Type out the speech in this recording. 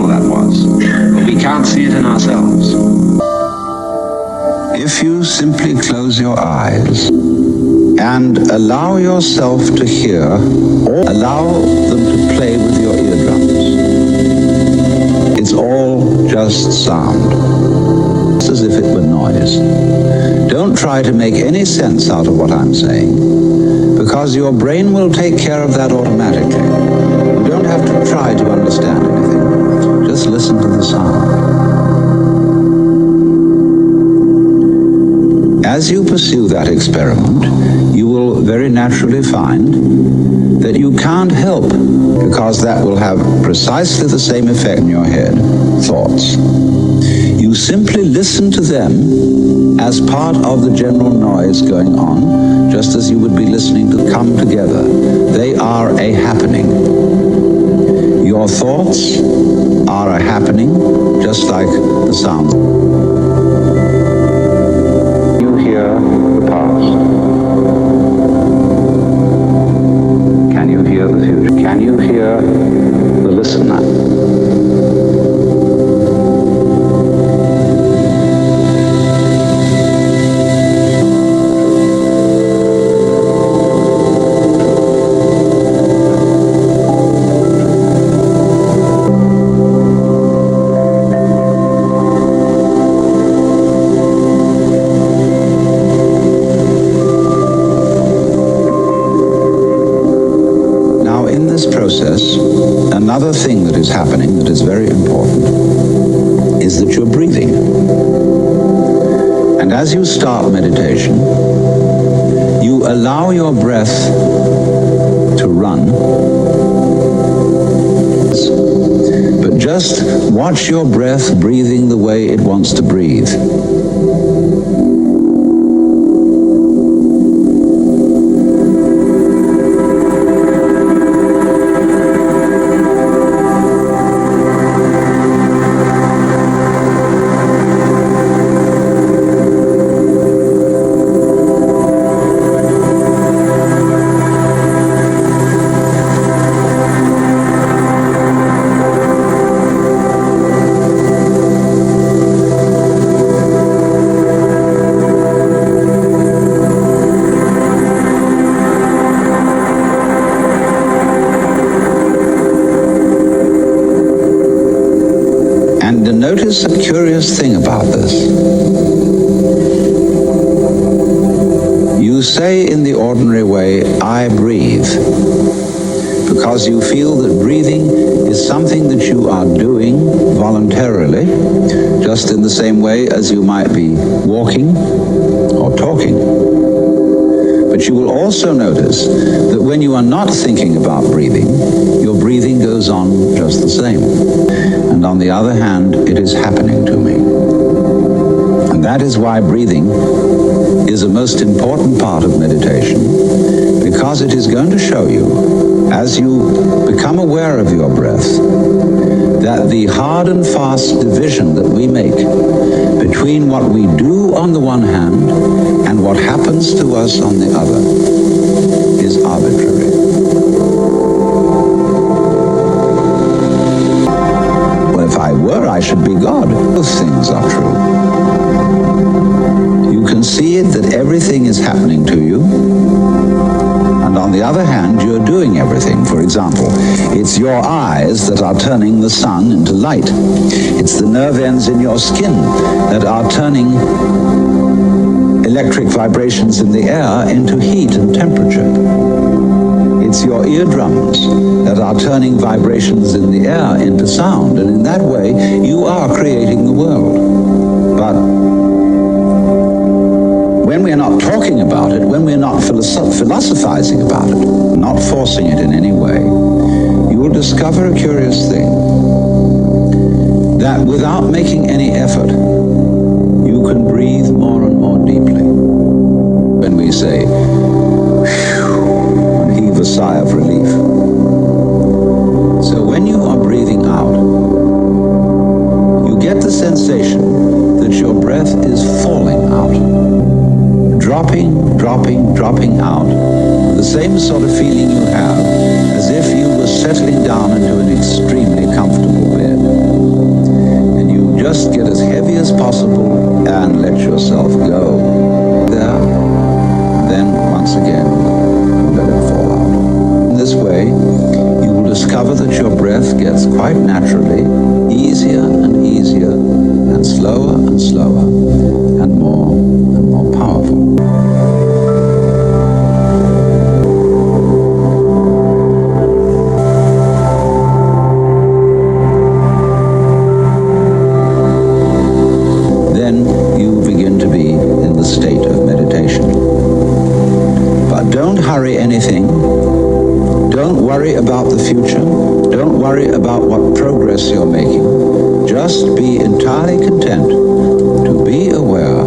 beautiful that was, but we can't see it in ourselves. If you simply close your eyes and allow yourself to hear, or allow them to play with your eardrums, it's all just sound, just as if it were noise. Don't try to make any sense out of what I'm saying, because your brain will take care of that automatically. You don't have to try to understand anything. Just listen to the sound. As you pursue that experiment, you will very naturally find that you can't help, because that will have precisely the same effect in your head, thoughts. You simply listen to them as part of the general noise going on, just as you would be listening to come together. They are a happening. Your thoughts are a happening, just like the sound. You hear the past. Can you hear the future? Can you hear the listener? Another thing that is happening that is very important is that you're breathing. And as you start meditation, you allow your breath to run. But just watch your breath breathing the way it wants to breathe. Notice a curious thing about this. You say in the ordinary way, I breathe, because you feel that breathing is something that you are doing voluntarily, just in the same way as you might be walking or talking. But you will also notice that when you are not thinking about breathing, your breathing goes on just the same. And on the other hand, it is happening to me. And that is why breathing is a most important part of meditation, because it is going to show you, as you become aware of your breath, that the hard and fast division that we make between what we do on the one hand and what happens to us on the other is arbitrary. Well, if I were, I should be God. Both things are true. You concede that everything is happening to you, and on the other hand, you're doing everything. For example, it's your eyes that are turning the sun into light. It's the nerve ends in your skin that are turning electric vibrations in the air into heat and temperature. It's your eardrums that are turning vibrations in the air into sound, and in that way, you are creating the world. But when we're not talking about it, when we're not philosophizing about it, not forcing it in any way, you will discover a curious thing, that without making any effort, you can breathe more and more deeply. When we say, whew, and heave a sigh of relief. So when you are breathing out, you get the sensation that your breath is falling out. Dropping, dropping, dropping out. The same sort of feeling you have as if you were settling down into an extremely comfortable bed. easier and easier, and slower, and more powerful. Then you begin to be in the state of meditation. But don't hurry anything. Don't worry about the future. Don't worry about what progress you're making. Just be entirely content to be aware